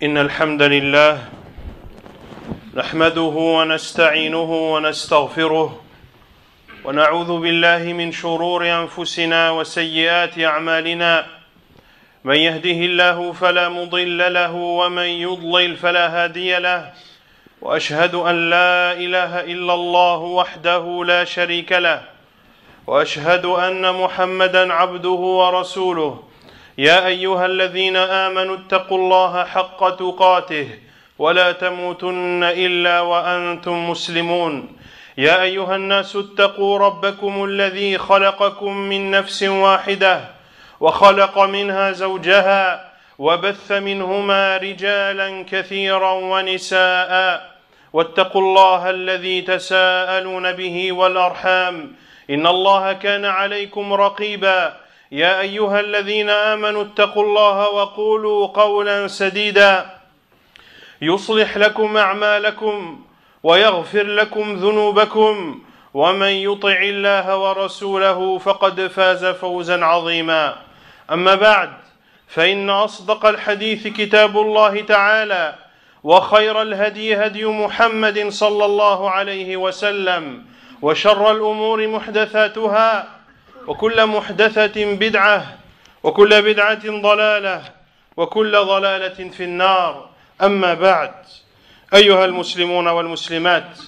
إن الحمد لله نحمده ونستعينه ونستغفره ونعوذ بالله من شرور أنفسنا وسيئات أعمالنا من يهده الله فلا مضل له ومن يضلل فلا هادي له وأشهد أن لا إله إلا الله وحده لا شريك له وأشهد أن محمدا عبده ورسوله يا أيها الذين آمنوا اتقوا الله حق تقاته ولا تموتن إلا وأنتم مسلمون يا أيها الناس اتقوا ربكم الذي خلقكم من نفس واحدة وخلق منها زوجها وبث منهما رجالا كثيرا ونساء واتقوا الله الذي تساءلون به والأرحام إن الله كان عليكم رقيبا يا أيها الذين آمنوا اتقوا الله وقولوا قولا سديدا يصلح لكم أعمالكم ويغفر لكم ذنوبكم ومن يطع الله ورسوله فقد فاز فوزا عظيما أما بعد فإن أصدق الحديث كتاب الله تعالى وخير الهدي هدي محمد صلى الله عليه وسلم وشر الأمور محدثاتها وكل محدثة بدعة وكل بدعة ضلالة وكل ضلالة في النار أما بعد أيها المسلمون والمسلمات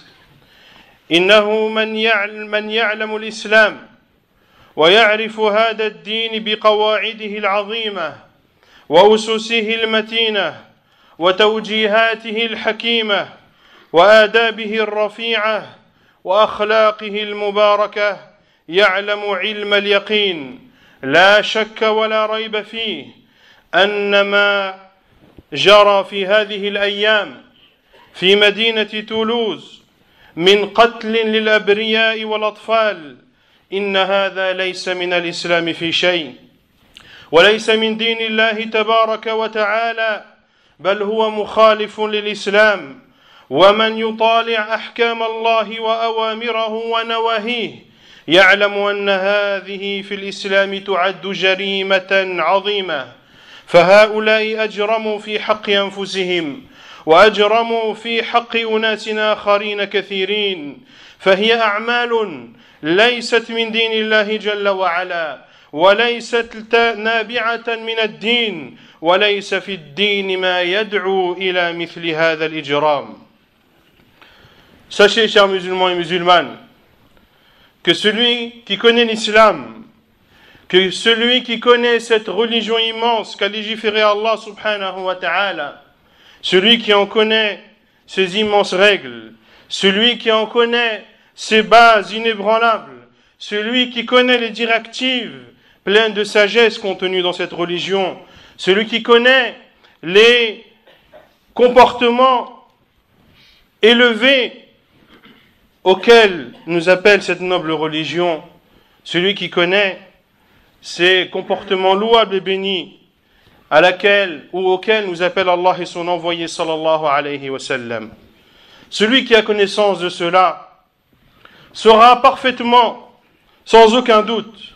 إنه من يعلم الإسلام ويعرف هذا الدين بقواعده العظيمة وأسسه المتينة وتوجيهاته الحكيمة وآدابه الرفيعة وأخلاقه المباركة يعلم علم اليقين لا شك ولا ريب فيه أن ما جرى في هذه الأيام في مدينة تولوز من قتل للأبرياء والأطفال إن هذا ليس من الإسلام في شيء وليس من دين الله تبارك وتعالى بل هو مخالف للإسلام ومن يطالع أحكام الله وأوامره ونواهيه يعلم أن هذه في الإسلام تعد جريمة عظيمة فهؤلاء أجرموا في حق أنفسهم وأجرموا في حق أناس آخرين كثيرين فهي أعمال ليست من دين الله جل وعلا وليست نابعة من الدين وليس في الدين ما يدعو إلى مثل هذا الإجرام. Sachez, chers musulmans et musulmanes, que celui qui connaît l'islam, que celui qui connaît cette religion immense qu'a légiféré Allah subhanahu wa ta'ala, celui qui en connaît ces immenses règles, celui qui en connaît ces bases inébranlables, celui qui connaît les directives pleines de sagesse contenues dans cette religion, celui qui connaît les comportements élevés auquel nous appelle cette noble religion, celui qui connaît ces comportements louables et bénis auquel nous appelle Allah et son envoyé sallallahu alayhi wa sallam. Celui qui a connaissance de cela saura parfaitement, sans aucun doute,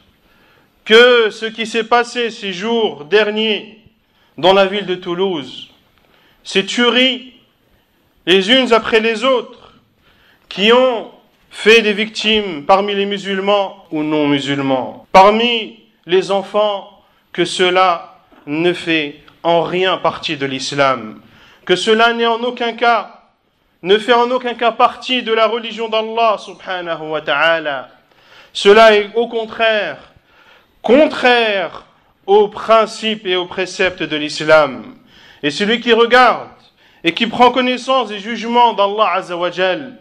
que ce qui s'est passé ces jours derniers dans la ville de Toulouse, ces tueries les unes après les autres, qui ont fait des victimes parmi les musulmans ou non musulmans, parmi les enfants, que cela ne fait en rien partie de l'islam, que cela ne fait en aucun cas partie de la religion d'Allah subhanahu wa ta'ala. Cela est au contraire aux principes et aux préceptes de l'islam. Et celui qui regarde et qui prend connaissance des jugements d'Allah azza wa jal,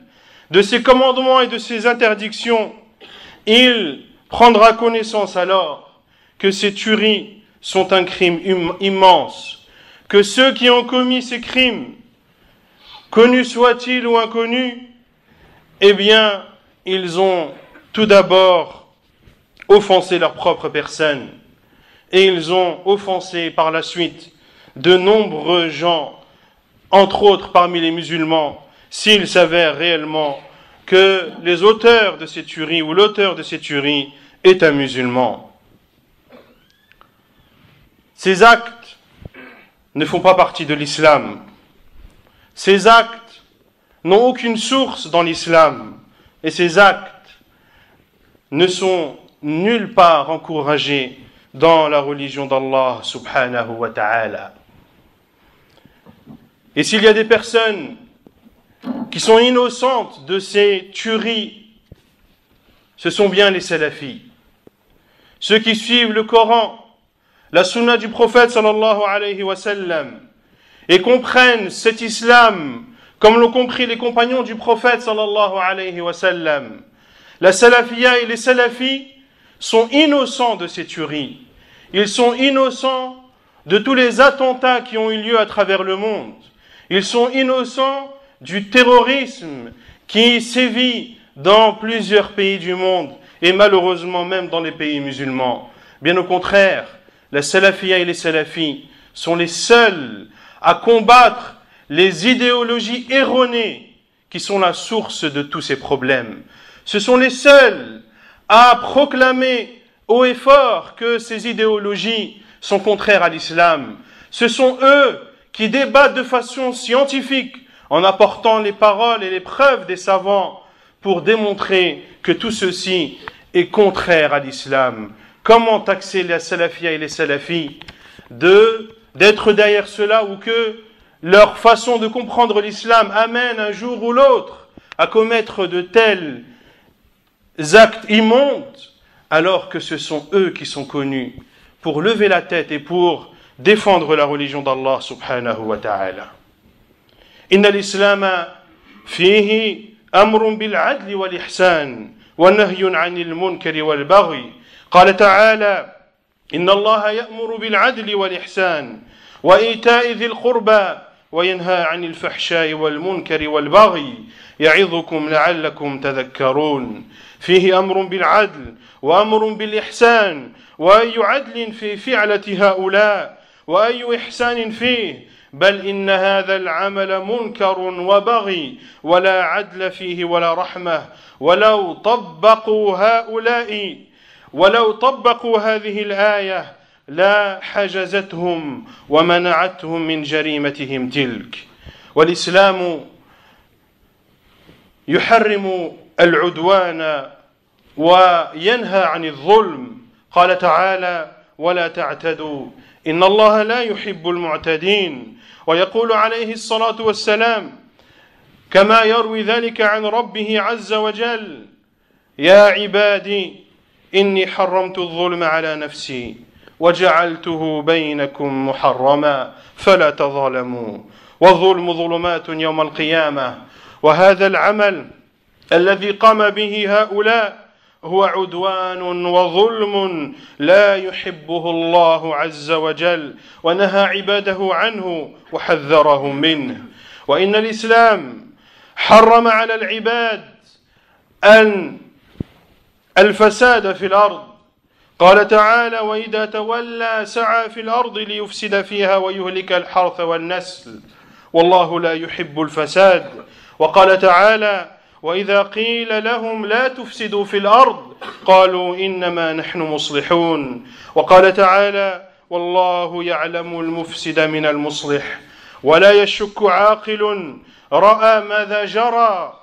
de ses commandements et de ses interdictions, il prendra connaissance alors que ces tueries sont un crime immense, que ceux qui ont commis ces crimes, connus soient-ils ou inconnus, eh bien, ils ont tout d'abord offensé leur propre personne, et ils ont offensé par la suite de nombreux gens, entre autres parmi les musulmans, s'il s'avère réellement que les auteurs de ces tueries ou l'auteur de ces tueries est un musulman. Ces actes ne font pas partie de l'islam. Ces actes n'ont aucune source dans l'islam et ces actes ne sont nulle part encouragés dans la religion d'Allah subhanahu wa ta'ala. Et s'il y a des personnes qui sont innocentes de ces tueries, ce sont bien les salafis. Ceux qui suivent le Coran, la sunna du prophète sallallahu alayhi wa sallam, et comprennent cet islam comme l'ont compris les compagnons du prophète sallallahu alayhi wa sallam. La salafia et les salafis sont innocents de ces tueries. Ils sont innocents de tous les attentats qui ont eu lieu à travers le monde. Ils sont innocents du terrorisme qui sévit dans plusieurs pays du monde et malheureusement même dans les pays musulmans. Bien au contraire, la salafia et les salafis sont les seuls à combattre les idéologies erronées qui sont la source de tous ces problèmes. Ce sont les seuls à proclamer haut et fort que ces idéologies sont contraires à l'islam. Ce sont eux qui débattent de façon scientifique en apportant les paroles et les preuves des savants pour démontrer que tout ceci est contraire à l'islam. Comment taxer la salafia et les salafis d'être derrière cela ou que leur façon de comprendre l'islam amène un jour ou l'autre à commettre de tels actes immondes alors que ce sont eux qui sont connus pour lever la tête et pour défendre la religion d'Allah subhanahu wa ta'ala. Inna al-Islam fihi amrun bil adli wal ihsan wa nahyun 'anil munkari wal baghi. Qala ta'ala inna Allah ya'muru bil adli wal ihsan wa ita'i dhil qurba wa yanha 'anil fahsha'i wal munkari wal baghi ya'idhukum la'allakum tadhakkarun. فيه أمر بالعدل وأمر بالإحسان وأي عدل في فعلة هؤلاء وأي إحسان فيه بل إن هذا العمل منكر وبغي ولا عدل فيه ولا رحمة ولو طبقوا هذه الآية لا حجزتهم ومنعتهم من جريمتهم تلك. والإسلام يحرم العدوان وينهى عن الظلم. قال تعالى ولا تعتدوا إن الله لا يحب المعتدين. ويقول عليه الصلاة والسلام كما يروي ذلك عن ربه عز وجل يا عبادي إني حرمت الظلم على نفسي وجعلته بينكم محرما فلا تظالموا والظلم ظلمات يوم القيامة. وهذا العمل الذي قام به هؤلاء هو عدوان وظلم لا يحبه الله عز وجل ونهى عباده عنه وحذرهم منه. وإن الإسلام حرم على العباد الفساد في الأرض. قال تعالى وإذا تولى سعى في الأرض ليفسد فيها ويهلك الحرث والنسل والله لا يحب الفساد. وقال تعالى وإذا قيل لهم لا تفسدوا في الأرض قالوا إنما نحن مصلحون. وقال تعالى والله يعلم المفسد من المصلح ولا يشك عاقل رأى ماذا جرى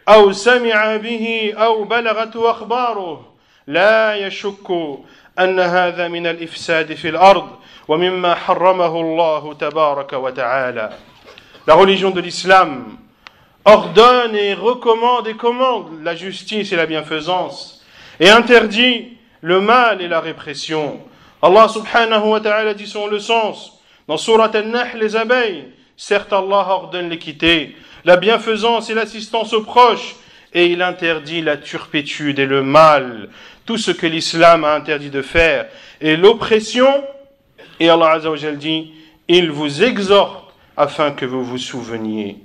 أو سمع به أو بلغته أخباره لا يشك أن هذا من الإفساد في الأرض ومما حرمه الله تبارك وتعالى. La religion de l'islam ordonne et recommande et commande la justice et la bienfaisance et interdit le mal et la répression. Allah subhanahu wa ta'ala dit son le sens dans Surat An-Nahl, les abeilles. Certes, Allah ordonne l'équité, la bienfaisance et l'assistance aux proches et il interdit la turpitude et le mal, tout ce que l'islam a interdit de faire et l'oppression. Et Allah Azza wa Jal dit il vous exhorte afin que vous vous souveniez.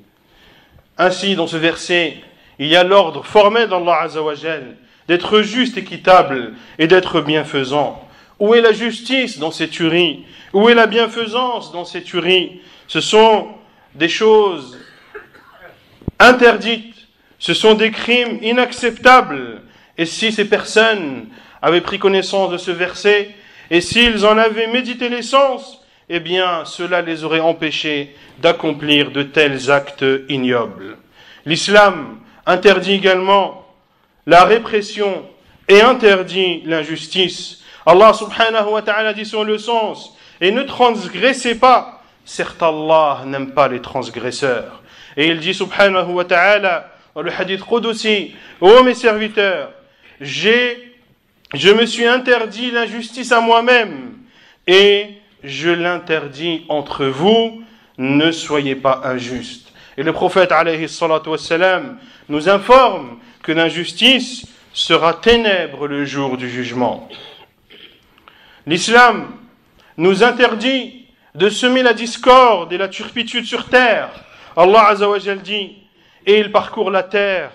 Ainsi, dans ce verset, il y a l'ordre formel d'Allah Azza wa Jal d'être juste, équitable et d'être bienfaisant. Où est la justice dans ces tueries? Où est la bienfaisance dans ces tueries? Ce sont des choses interdites, ce sont des crimes inacceptables. Et si ces personnes avaient pris connaissance de ce verset, et s'ils en avaient médité l'essence, eh bien, cela les aurait empêchés d'accomplir de tels actes ignobles. L'islam interdit également la répression et interdit l'injustice. Allah subhanahu wa ta'ala dit sur le sens, et ne transgressez pas, certes Allah n'aime pas les transgresseurs. Et il dit subhanahu wa ta'ala, dans le hadith Qudusi, ô mes serviteurs, je me suis interdit l'injustice à moi-même, et je l'interdis entre vous, ne soyez pas injustes. Et le prophète alayhi salatu wassalam nous informe que l'injustice sera ténèbre le jour du jugement. L'islam nous interdit de semer la discorde et la turpitude sur terre. Allah Azza wa Jal dit, et il parcourt la terre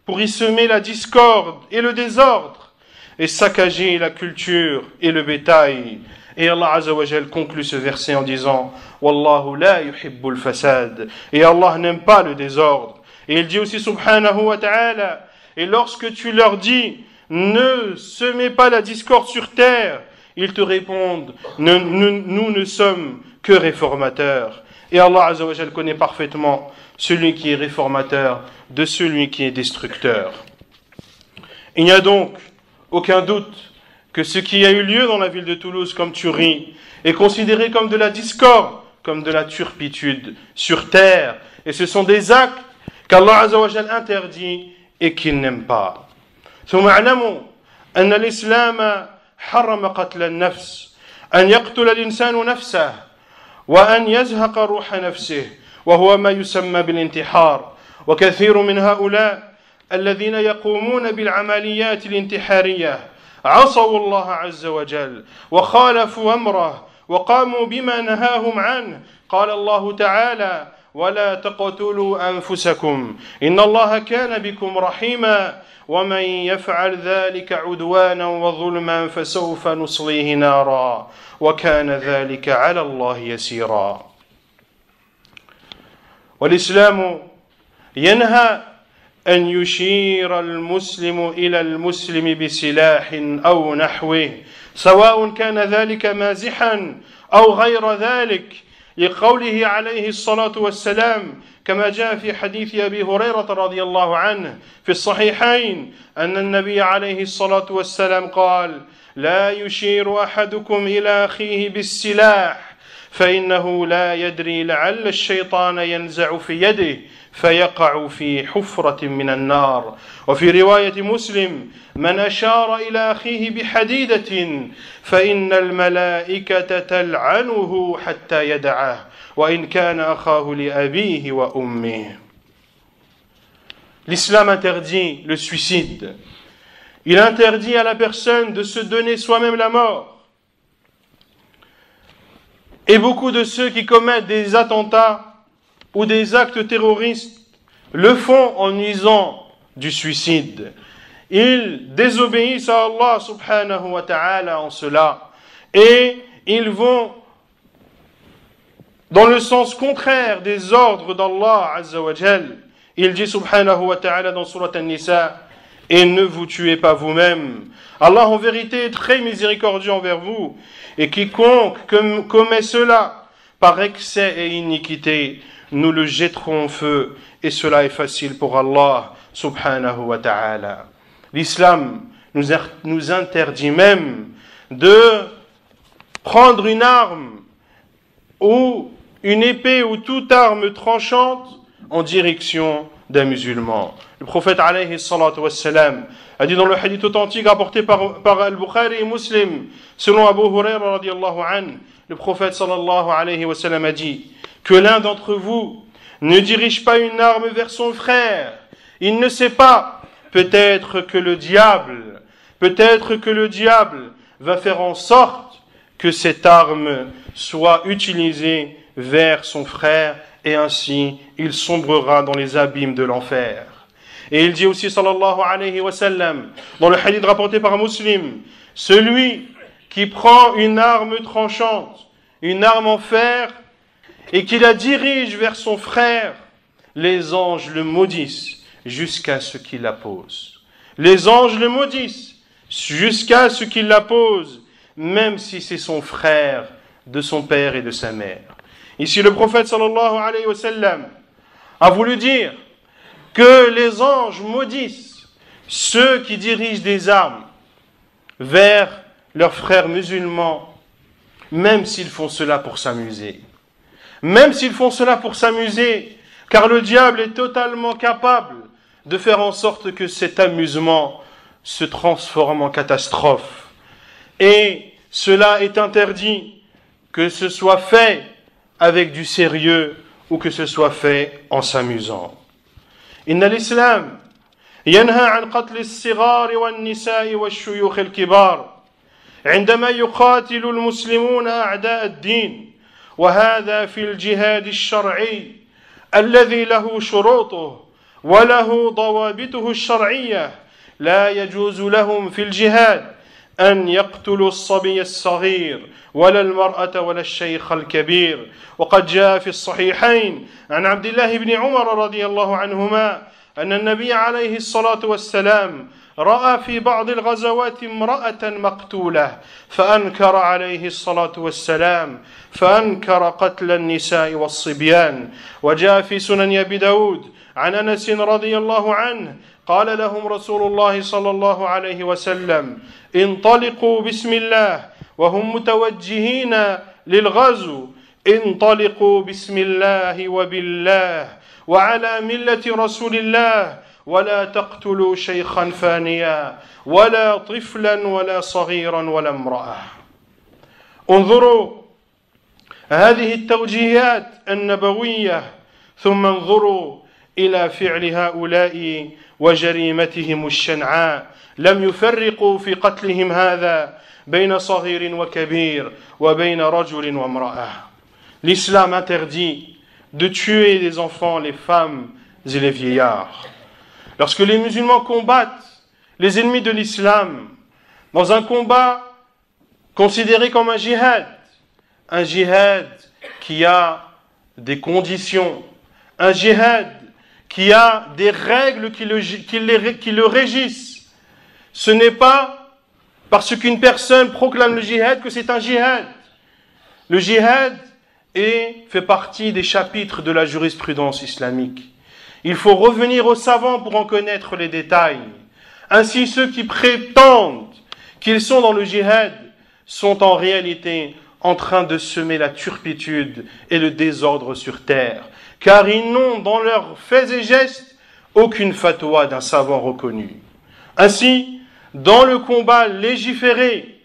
pour y semer la discorde et le désordre et saccager la culture et le bétail. Et Allah Azza wa Jal conclut ce verset en disant Wallahu la yuhibbul fasad. Et Allah n'aime pas le désordre. Et il dit aussi subhanahu wa ta'ala, et lorsque tu leur dis ne semez pas la discorde sur terre, ils te répondent nous ne sommes que réformateurs. Et Allah Azza wa Jal connaît parfaitement celui qui est réformateur de celui qui est destructeur. Il n'y a donc aucun doute que ce qui a eu lieu dans la ville de Toulouse comme tuerie est considéré comme de la discorde, comme de la turpitude sur terre. Et ce sont des actes qu'Allah Azza wa Jal interdit et qu'il n'aime pas. ثم اعلموا أن الإسلام حرم قتل النفس، أن يقتل الإنسان نفسه وأن يزهق روح نفسه، وهو ما يسمى بالانتحار. وكثير من هؤلاء الذين يقومون بالعمليات الانتحارية عصوا الله عز وجل وخالفوا أمره وقاموا بما نهاهم عنه. قال الله تعالى ولا تقتلوا أنفسكم إن الله كان بكم رحيما ومن يفعل ذلك عدوانا وظلما فسوف نصليه نارا وكان ذلك على الله يسيرا. والإسلام ينهى أن يشير المسلم إلى المسلم بسلاح أو نحوه سواء كان ذلك مازحا أو غير ذلك، لقوله عليه الصلاة والسلام كما جاء في حديث أبي هريرة رضي الله عنه في الصحيحين أن النبي عليه الصلاة والسلام قال لا يشير أحدكم إلى أخيه بالسلاح فإنه لا يدري لعل الشيطان ينزع في يده فيقع في حفرة من النار. وفي رواية مسلم من أشار إلى أخيه بحديدة فإن الملائكة تلعنه حتى يدعه وإن كان أخاه لأبيه وأمه. L'islam interdit le suicide. Il interdit à la personne de se donner soi-même la mort. Et beaucoup de ceux qui commettent des attentats ou des actes terroristes le font en usant du suicide. Ils désobéissent à Allah subhanahu wa ta'ala en cela et ils vont dans le sens contraire des ordres d'Allah azza wa jal. Il dit subhanahu wa ta'ala dans Surat An-Nisa, et ne vous tuez pas vous-même. Allah en vérité est très miséricordieux envers vous, et quiconque commet cela par excès et iniquité, nous le jetterons en feu, et cela est facile pour Allah subhanahu wa ta'ala. L'islam nous interdit même de prendre une arme ou une épée ou toute arme tranchante en direction d'un musulman. Le prophète alayhi salatu wassalam a dit dans le hadith authentique rapporté par Al-Bukhari et Muslim, selon Abu Huraira radiallahu anhu, le prophète sallallahu alayhi wa sallam a dit que l'un d'entre vous ne dirige pas une arme vers son frère. Il ne sait pas, peut-être que le diable va faire en sorte que cette arme soit utilisée vers son frère et ainsi il sombrera dans les abîmes de l'enfer. Et il dit aussi sallallahu alayhi wa sallam dans le hadith rapporté par Muslim, celui qui prend une arme tranchante, une arme en fer et qui la dirige vers son frère, les anges le maudissent jusqu'à ce qu'il la pose. Les anges le maudissent jusqu'à ce qu'il la pose, même si c'est son frère de son père et de sa mère. Ici, le prophète sallallahu alayhi wa sallam a voulu dire que les anges maudissent ceux qui dirigent des armes vers leurs frères musulmans, même s'ils font cela pour s'amuser. Même s'ils font cela pour s'amuser, car le diable est totalement capable de faire en sorte que cet amusement se transforme en catastrophe. Et cela est interdit, que ce soit fait avec du sérieux ou que ce soit fait en s'amusant. Inna l'islam yanha an qatl as-sighar wan-nisaa wash-shuyukh al-kibar عندما يقاتل المسلمون أعداء الدين وهذا في الجهاد الشرعي الذي له شروطه وله ضوابطه الشرعية لا يجوز لهم في الجهاد أن يقتلوا الصبي الصغير ولا المرأة ولا الشيخ الكبير وقد جاء في الصحيحين عن عبد الله بن عمر رضي الله عنهما أن النبي عليه الصلاة والسلام رأى في بعض الغزوات امرأة مقتولة فأنكر عليه الصلاة والسلام فأنكر قتل النساء والصبيان وجاء في سنن أبي داود عن أنس رضي الله عنه قال لهم رسول الله صلى الله عليه وسلم انطلقوا بسم الله وهم متوجهين للغزو انطلقوا بسم الله وبالله وعلى ملة رسول الله ولا تقتلوا شيخا فانيا ولا طفلا ولا صغيرا ولا امرأة. انظروا هذه التوجيهات النبوية ثم انظروا إلى فعل هؤلاء وجريمتهم الشنعاء لم يفرقوا في قتلهم هذا بين صغير وكبير وبين رجل وامرأة. L'islam interdit de tuer les enfants, les femmes et les vieillards. Lorsque les musulmans combattent les ennemis de l'islam dans un combat considéré comme un djihad qui a des conditions, un djihad qui a des règles qui le régissent, ce n'est pas parce qu'une personne proclame le djihad que c'est un djihad. Le djihad fait partie des chapitres de la jurisprudence islamique. Il faut revenir aux savants pour en connaître les détails. Ainsi, ceux qui prétendent qu'ils sont dans le djihad sont en réalité en train de semer la turpitude et le désordre sur terre, car ils n'ont dans leurs faits et gestes aucune fatwa d'un savant reconnu. Ainsi, dans le combat légiféré,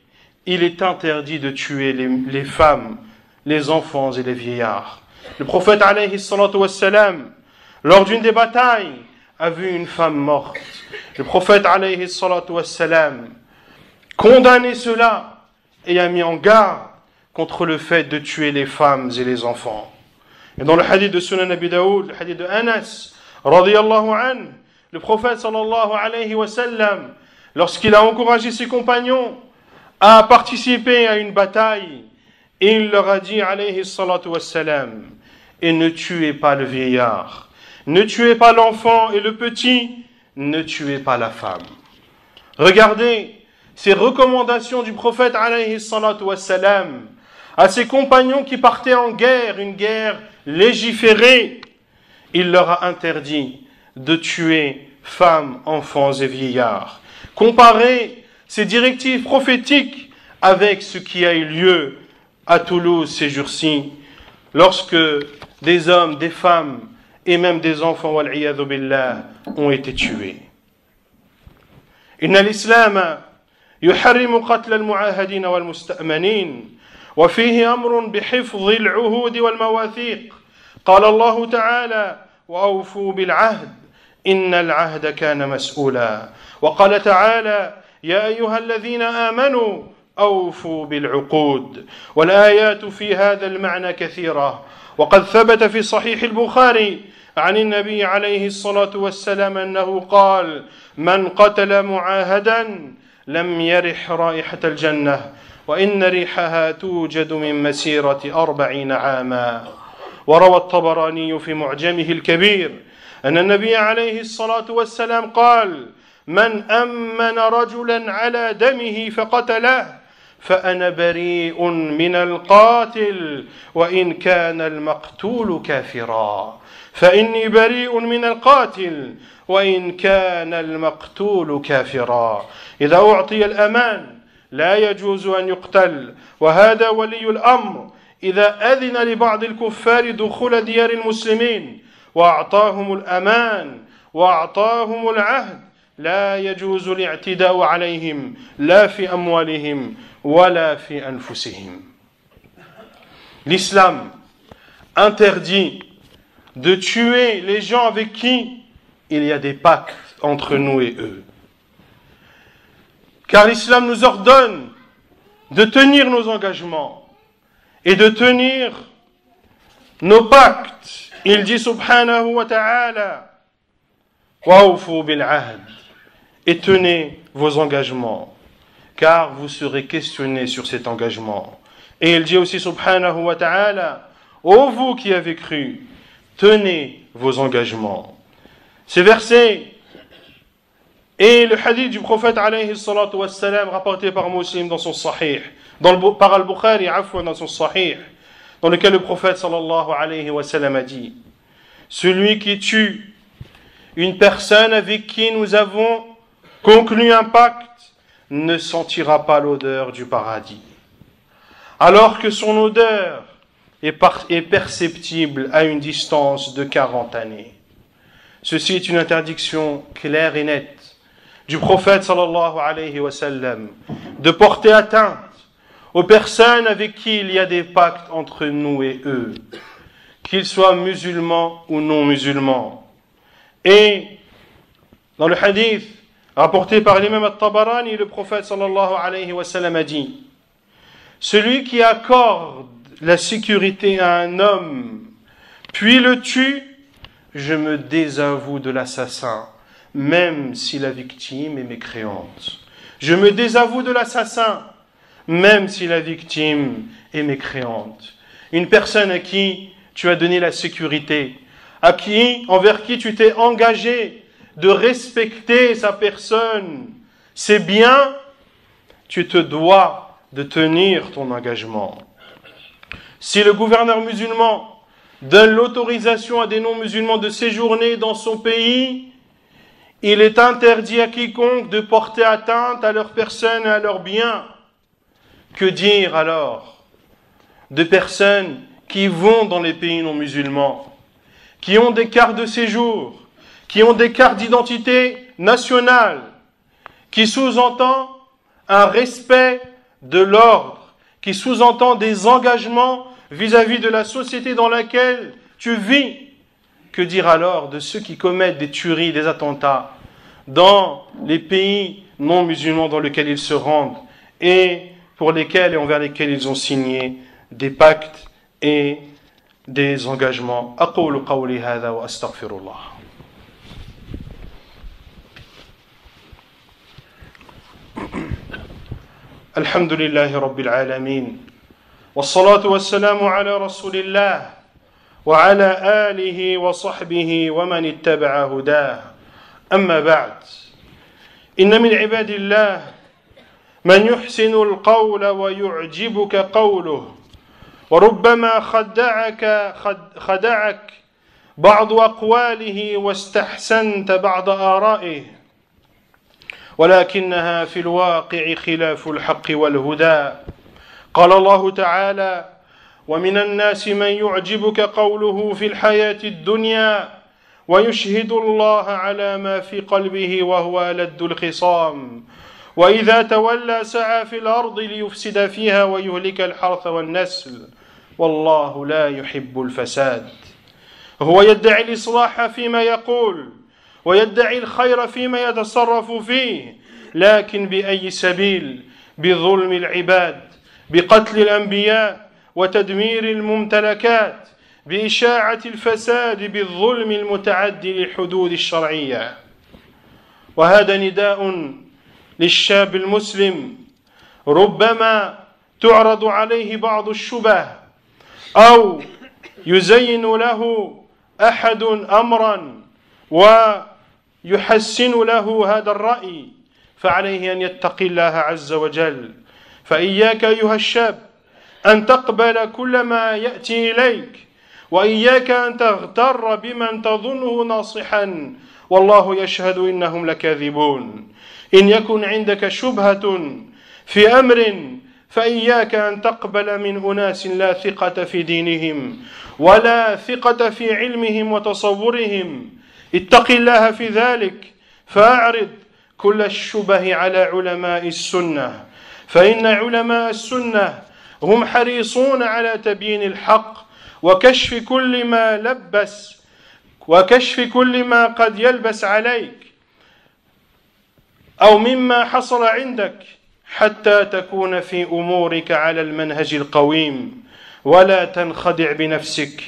il est interdit de tuer les femmes, les enfants et les vieillards. Le prophète alayhi salatu wassalam, lors d'une des batailles, a vu une femme morte. Le prophète alayhi salatu wassalam condamné cela et a mis en garde contre le fait de tuer les femmes et les enfants. Et dans le hadith de Sunan Abi Daoud, le hadith de Anas radiyallahu anhu, le prophète sallallahu alayhi wa sallam, lorsqu'il a encouragé ses compagnons à participer à une bataille, il leur a dit alayhi salatu wassalam, et ne tuez pas le vieillard, ne tuez pas l'enfant et le petit, ne tuez pas la femme. Regardez ces recommandations du prophète alayhi salatu wassalam à ses compagnons qui partaient en guerre, une guerre légiférée. Il leur a interdit de tuer femmes, enfants et vieillards. Comparez ces directives prophétiques avec ce qui a eu lieu à Toulouse ces jours-ci, lorsque des hommes, des femmes et même des enfants, wal-iyadhu billah, ont été tués. Inna l'islam يحرم قتل المعاهدين والمستأمنين وفيه أمر بحفظ العهود والمواثيق قال الله تعالى وأوفوا بالعهد إن العهد كان مسؤولا وقال تعالى يا أيها الذين آمنوا أوفوا بالعقود والآيات في هذا المعنى كثيرة وقد ثبت في صحيح البخاري عن النبي عليه الصلاة والسلام أنه قال من قتل معاهدا لم يرح رائحة الجنة وإن ريحها توجد من مسيرة 40 عاما وروى الطبراني في معجمه الكبير أن النبي عليه الصلاة والسلام قال من أمن رجلا على دمه فقتله فأنا بريء من القاتل وإن كان المقتول كافرا فإني بريء من القاتل وإن كان المقتول كافرا. إذا أعطي الأمان لا يجوز أن يقتل، وهذا ولي الأمر إذا أذن لبعض الكفار دخول ديار المسلمين وأعطاهم الأمان وأعطاهم العهد لا يجوز الاعتداء عليهم لا في أموالهم ولا في أنفسهم. L'islam interdit de tuer les gens avec qui il y a des pactes entre nous et eux. Car l'islam nous ordonne de tenir nos engagements et de tenir nos pactes. Il dit subhanahu wa ta'ala wa'awfu bil ahd, et tenez vos engagements car vous serez questionnés sur cet engagement. Et il dit aussi subhanahu wa ta'ala ô vous qui avez cru, tenez vos engagements. Ces versets et le hadith du prophète alayhi salatu wassalam rapporté par Muslim dans son sahih, par Al-Bukhari dans son sahih, dans lequel le prophète sallallahu alayhi wa sallam a dit: celui qui tue une personne avec qui nous avons conclu un pacte ne sentira pas l'odeur du paradis, alors que son odeur est perceptible à une distance de 40 années. Ceci est une interdiction claire et nette du prophète sallallahu alayhi wa sallam de porter atteinte aux personnes avec qui il y a des pactes entre nous et eux, qu'ils soient musulmans ou non musulmans. Et dans le hadith rapporté par l'imam al-Tabarani, le prophète sallallahu alayhi wa sallam a dit: celui qui accorde la sécurité à un homme puis le tue, je me désavoue de l'assassin, même si la victime est mécréante. Je me désavoue de l'assassin, même si la victime est mécréante. Une personne à qui tu as donné la sécurité, envers qui tu t'es engagé de respecter sa personne, ses biens, tu te dois de tenir ton engagement. Si le gouverneur musulman donne l'autorisation à des non-musulmans de séjourner dans son pays, il est interdit à quiconque de porter atteinte à leur personne et à leurs biens. Que dire alors de personnes qui vont dans les pays non-musulmans, qui ont des cartes de séjour, qui ont des cartes d'identité nationale, qui sous-entend un respect de l'ordre, qui sous-entend des engagements vis-à-vis de la société dans laquelle tu vis. Que dire alors de ceux qui commettent des tueries, des attentats dans les pays non musulmans dans lesquels ils se rendent et pour lesquels et envers lesquels ils ont signé des pactes et des engagements. أقول قولي هذا وأستغفر الله. الحمد لله رب العالمين والصلاة والسلام على رسول الله وعلى آله وصحبه ومن اتبع هداه. أما بعد، إن من عباد الله من يحسن القول ويعجبك قوله، وربما خدعك بعض أقواله واستحسنت بعض آرائه، ولكنها في الواقع خلاف الحق والهدى. قال الله تعالى: ومن الناس من يعجبك قوله في الحياة الدنيا ويشهد الله على ما في قلبه وهو ألد الخصام، وإذا تولى سعى في الأرض ليفسد فيها ويهلك الحرث والنسل، والله لا يحب الفساد. هو يدعي الإصلاح فيما يقول ويدعي الخير فيما يتصرف فيه، لكن بأي سبيل؟ بظلم العباد، بقتل الأنبياء وتدمير الممتلكات، بإشاعة الفساد، بالظلم المتعدي للحدود الشرعية. وهذا نداء للشاب المسلم ربما تعرض عليه بعض الشبه أو يزين له أحد أمرا ويحسن له هذا الرأي، فعليه أن يتقي الله عز وجل، فإياك أيها الشاب أن تقبل كل ما يأتي إليك، وإياك أن تغتر بمن تظنه ناصحا والله يشهد إنهم لكاذبون. إن يكن عندك شبهة في أمر فإياك أن تقبل من أناس لا ثقة في دينهم ولا ثقة في علمهم وتصورهم. اتق الله في ذلك، فأعرض كل الشبه على علماء السنة، فإن علماء السنة هم حريصون على تبيين الحق وكشف كل ما قد يلبس عليك أو مما حصل عندك، حتى تكون في أمورك على المنهج القويم، ولا تنخدع بنفسك،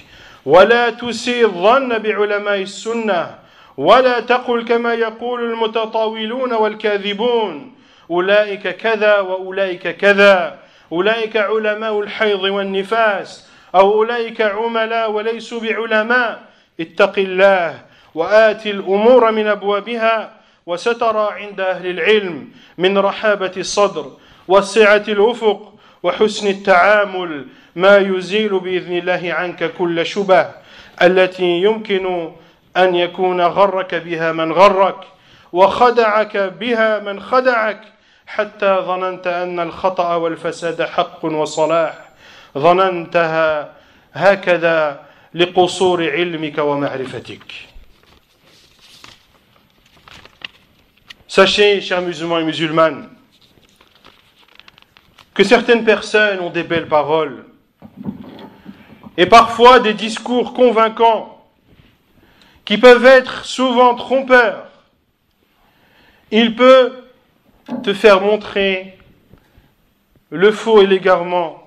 ولا تسيء الظن بعلماء السنة، ولا تقل كما يقول المتطاولون والكاذبون أولئك كذا وأولئك كذا، أولئك علماء الحيض والنفاس، أو أولئك عملاء وليسوا بعلماء. اتق الله وآت الأمور من أبوابها، وسترى عند أهل العلم من رحابة الصدر وسعة الأفق وحسن التعامل ما يزيل بإذن الله عنك كل شبه التي يمكن أن يكون غرك بها من غرك وخدعك بها من خدعك، حتى ظننت أن الخطأ والفساد حق وصلاح، ظننتها هكذا لقصور علمك ومعرفتك. Sachez, chers musulmans et musulmanes, que certaines personnes ont des belles paroles et parfois des discours convaincants qui peuvent être souvent trompeurs. Il peut te faire montrer le faux et l'égarement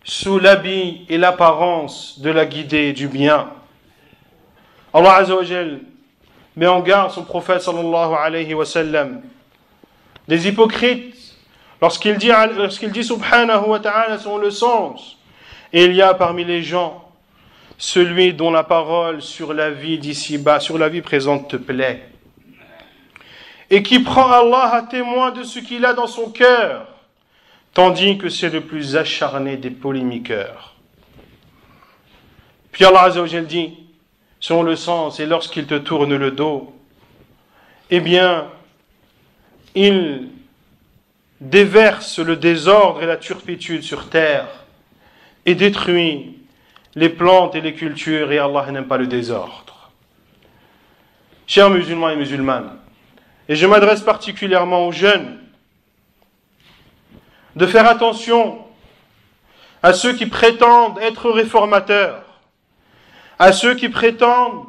sous l'habit et l'apparence de la guidée du bien. Allah Azza wa Jal met en garde son prophète sallallahu alayhi wa sallam des hypocrites lorsqu'il dit subhanahu wa ta'ala son le sens. Et il y a parmi les gens celui dont la parole sur la vie d'ici-bas, sur la vie présente te plaît, et qui prend Allah à témoin de ce qu'il a dans son cœur, tandis que c'est le plus acharné des polémiqueurs. Puis Allah Azza wa Jal dit, selon le sens, et lorsqu'il te tourne le dos, eh bien, il déverse le désordre et la turpitude sur terre et détruit les plantes et les cultures, et Allah n'aime pas le désordre. Chers musulmans et musulmanes, et je m'adresse particulièrement aux jeunes, de faire attention à ceux qui prétendent être réformateurs, à ceux qui prétendent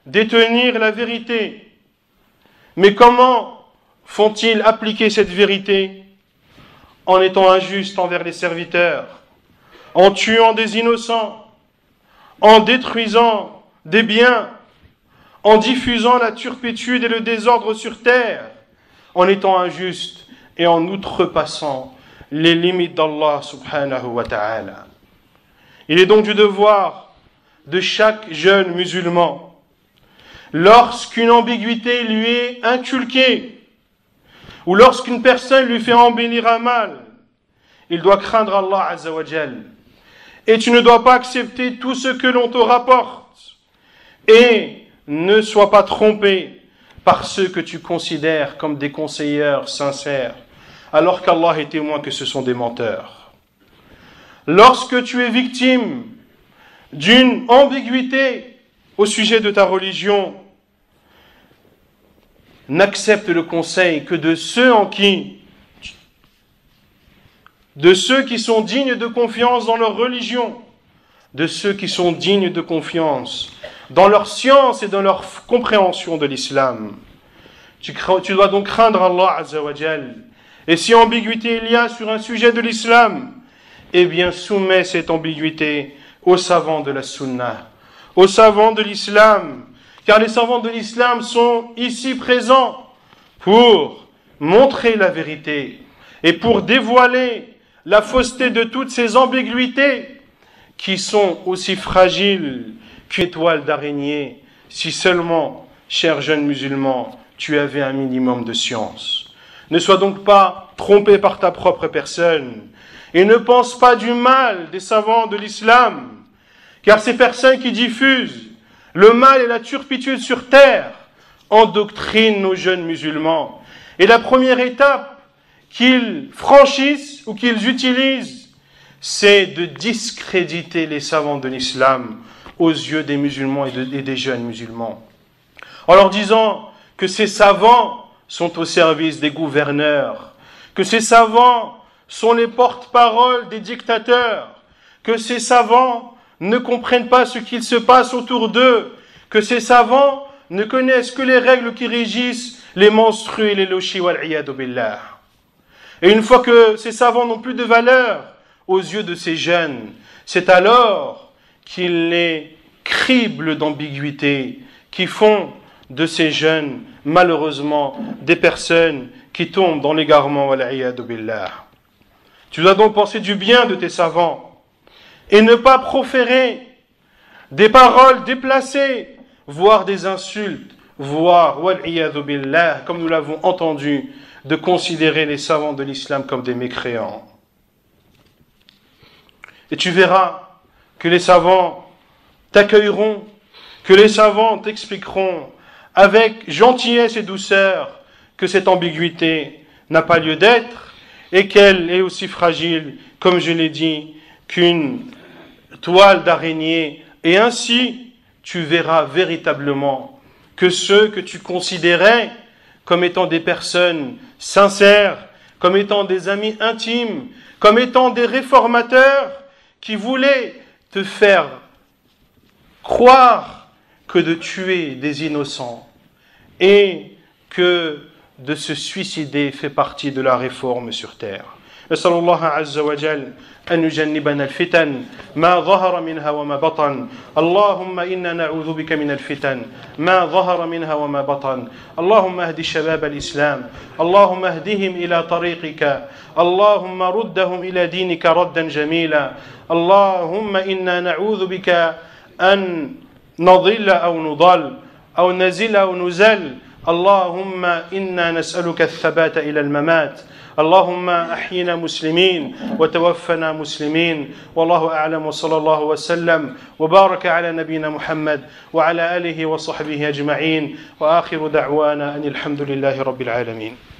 détenir la vérité. Mais comment font-ils appliquer cette vérité? En étant injustes envers les serviteurs, en tuant des innocents, en détruisant des biens, en diffusant la turpitude et le désordre sur terre, en étant injustes et en outrepassant les limites d'Allah subhanahu wa ta'ala. Il est donc du devoir de chaque jeune musulman, lorsqu'une ambiguïté lui est inculquée, ou lorsqu'une personne lui fait embellir un mal, il doit craindre Allah Azza wa Jal. Et tu ne dois pas accepter tout ce que l'on te rapporte. Et ne sois pas trompé par ceux que tu considères comme des conseillers sincères, alors qu'Allah est témoin que ce sont des menteurs. Lorsque tu es victime d'une ambiguïté au sujet de ta religion, n'accepte le conseil que de ceux qui sont dignes de confiance dans leur religion, de ceux qui sont dignes de confiance dans leur science et dans leur compréhension de l'islam. Tu dois donc craindre Allah Azza wa Jal. Et si ambiguïté il y a sur un sujet de l'islam, eh bien soumets cette ambiguïté aux savants de la sunna, aux savants de l'islam, car les savants de l'islam sont ici présents pour montrer la vérité et pour dévoiler la fausseté de toutes ces ambiguïtés qui sont aussi fragiles qu'une toile d'araignée, si seulement, cher jeune musulman, tu avais un minimum de science. Ne sois donc pas trompé par ta propre personne. Et ne pense pas du mal des savants de l'islam, car ces personnes qui diffusent le mal et la turpitude sur terre endoctrinent nos jeunes musulmans. Et la première étape qu'ils franchissent ou qu'ils utilisent, c'est de discréditer les savants de l'islam aux yeux des musulmans et des jeunes musulmans, en leur disant que ces savants sont au service des gouverneurs, que ces savants sont les porte-paroles des dictateurs, que ces savants ne comprennent pas ce qu'il se passe autour d'eux, que ces savants ne connaissent que les règles qui régissent les menstrues et les lochis wal-iyadu billah. Et une fois que ces savants n'ont plus de valeur aux yeux de ces jeunes, c'est alors qu'ils les criblent d'ambiguïté, qui font de ces jeunes, malheureusement, des personnes qui tombent dans l'égarement wal-iyadu billah. Tu dois donc penser du bien de tes savants et ne pas proférer des paroles déplacées, voire des insultes, voire, wal-iyadu billah, comme nous l'avons entendu, de considérer les savants de l'islam comme des mécréants. Et tu verras que les savants t'accueilleront, que les savants t'expliqueront avec gentillesse et douceur que cette ambiguïté n'a pas lieu d'être et qu'elle est aussi fragile, comme je l'ai dit, qu'une toile d'araignée. Et ainsi, tu verras véritablement que ceux que tu considérais comme étant des personnes sincères, comme étant des amis intimes, comme étant des réformateurs qui voulaient te faire croire que de tuer des innocents et que de se suicider fait partie de la réforme sur terre. نسأل الله عز وجل أن يجنبنا الفتن ما ظهر منها وما بطن. اللهم إنا نعوذ بك من الفتن ما ظهر منها وما بطن. اللهم اهد شباب الإسلام، اللهم اهدهم إلى طريقك، اللهم ردهم إلى دينك ردا جميلا. اللهم إنا نعوذ بك أن نضل أو نضل أو نزل أو نزل. اللهم إنا نسألك الثبات إلى الممات. اللهم أحينا مسلمين وتوفنا مسلمين. والله أعلم، وصلى الله وسلم وبارك على نبينا محمد وعلى آله وصحبه أجمعين. وآخر دعوانا أن الحمد لله رب العالمين.